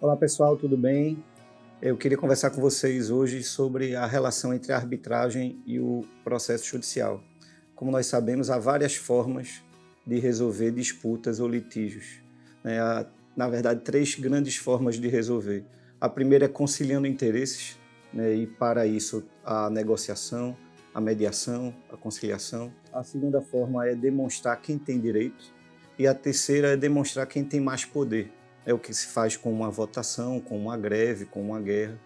Olá pessoal, tudo bem? Eu queria conversar com vocês hoje sobre a relação entre a arbitragem e o processo judicial. Como nós sabemos, há várias formas de resolver disputas ou litígios. Há, na verdade, três grandes formas de resolver. A primeira é conciliando interesses, e para isso a negociação, a mediação, a conciliação. A segunda forma é demonstrar quem tem direito. E a terceira é demonstrar quem tem mais poder. É o que se faz com uma votação, com uma greve, com uma guerra.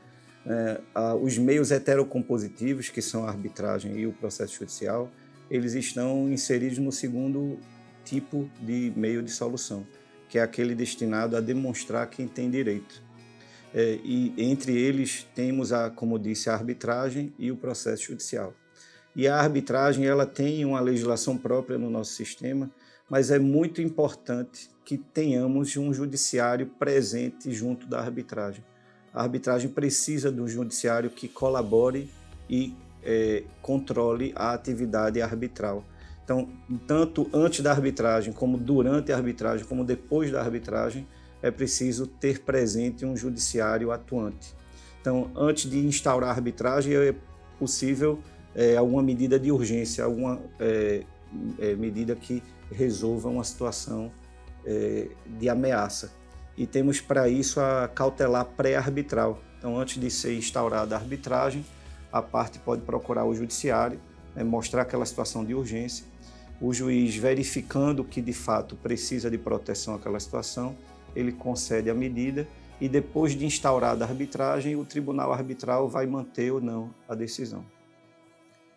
Os meios heterocompositivos, que são a arbitragem e o processo judicial, eles estão inseridos no segundo tipo de meio de solução, que é aquele destinado a demonstrar quem tem direito. E entre eles temos, como disse, a arbitragem e o processo judicial. E a arbitragem ela tem uma legislação própria no nosso sistema, mas é muito importante que tenhamos um judiciário presente junto da arbitragem. A arbitragem precisa de um judiciário que colabore e controle a atividade arbitral. Então, tanto antes da arbitragem, como durante a arbitragem, como depois da arbitragem, é preciso ter presente um judiciário atuante. Então, antes de instaurar a arbitragem, é possível alguma medida de urgência, alguma medida que resolva uma situação de ameaça. E temos para isso a cautelar pré-arbitral. Então, antes de ser instaurada a arbitragem, a parte pode procurar o judiciário, mostrar aquela situação de urgência, o juiz verificando que de fato precisa de proteção aquela situação, ele concede a medida e depois de instaurada a arbitragem, o tribunal arbitral vai manter ou não a decisão.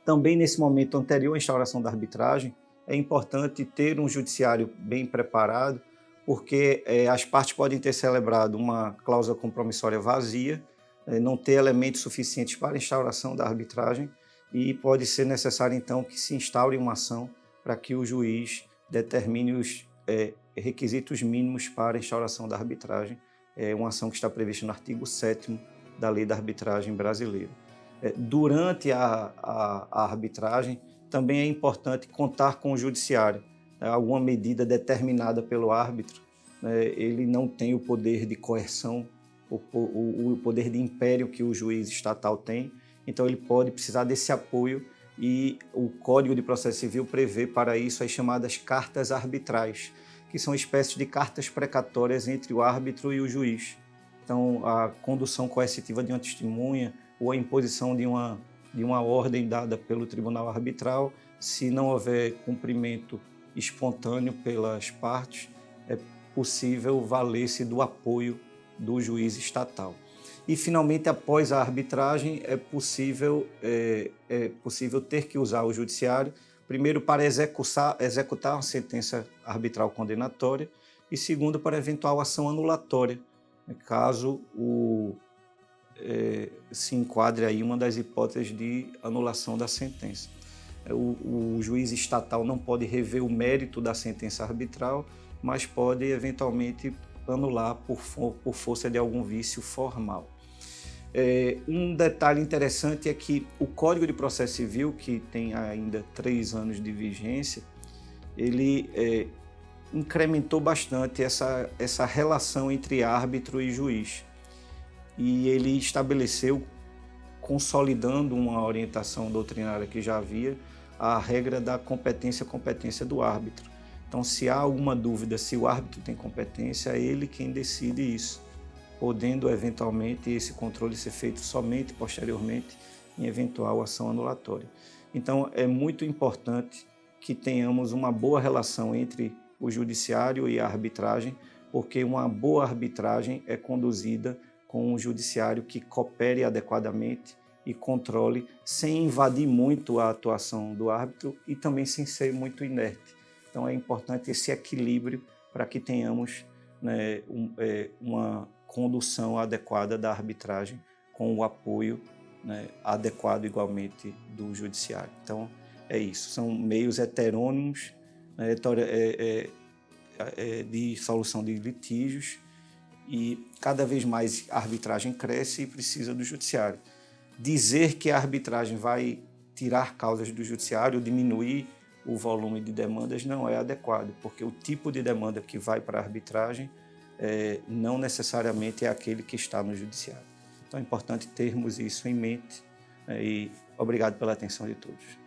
Também nesse momento anterior à instauração da arbitragem, é importante ter um judiciário bem preparado, porque as partes podem ter celebrado uma cláusula compromissória vazia, não ter elementos suficientes para a instauração da arbitragem e pode ser necessário então que se instaure uma ação para que o juiz determine os requisitos mínimos para a instauração da arbitragem, uma ação que está prevista no artigo 7º da Lei da Arbitragem Brasileira. Durante a arbitragem, também é importante contar com o judiciário. Alguma medida determinada pelo árbitro, ele não tem o poder de coerção, o poder de império que o juiz estatal tem, então ele pode precisar desse apoio e o Código de Processo Civil prevê para isso as chamadas cartas arbitrais, que são espécies de cartas precatórias entre o árbitro e o juiz. Então, a condução coercitiva de uma testemunha ou a imposição de uma ordem dada pelo tribunal arbitral, se não houver cumprimento espontâneo pelas partes, é possível valer-se do apoio do juiz estatal. E, finalmente, após a arbitragem, é possível ter que usar o judiciário, primeiro para executar uma sentença arbitral condenatória e, segundo, para eventual ação anulatória, caso se enquadre aí uma das hipóteses de anulação da sentença. O juiz estatal não pode rever o mérito da sentença arbitral, mas pode eventualmente anular por força de algum vício formal. Um detalhe interessante é que o Código de Processo Civil, que tem ainda 3 anos de vigência, ele incrementou bastante essa relação entre árbitro e juiz. E ele estabeleceu, consolidando uma orientação doutrinária que já havia, a regra da competência do árbitro. Então, se há alguma dúvida se o árbitro tem competência, é ele quem decide isso, podendo eventualmente esse controle ser feito somente posteriormente em eventual ação anulatória. Então, é muito importante que tenhamos uma boa relação entre o judiciário e a arbitragem, porque uma boa arbitragem é conduzida com um judiciário que coopere adequadamente e controle sem invadir muito a atuação do árbitro e também sem ser muito inerte. Então é importante esse equilíbrio para que tenhamos, uma condução adequada da arbitragem com o apoio, adequado igualmente do judiciário. Então é isso, são meios heterônimos, de solução de litígios, e cada vez mais a arbitragem cresce e precisa do judiciário. Dizer que a arbitragem vai tirar causas do judiciário, diminuir o volume de demandas, não é adequado, porque o tipo de demanda que vai para a arbitragem não necessariamente é aquele que está no judiciário. Então é importante termos isso em mente, e obrigado pela atenção de todos.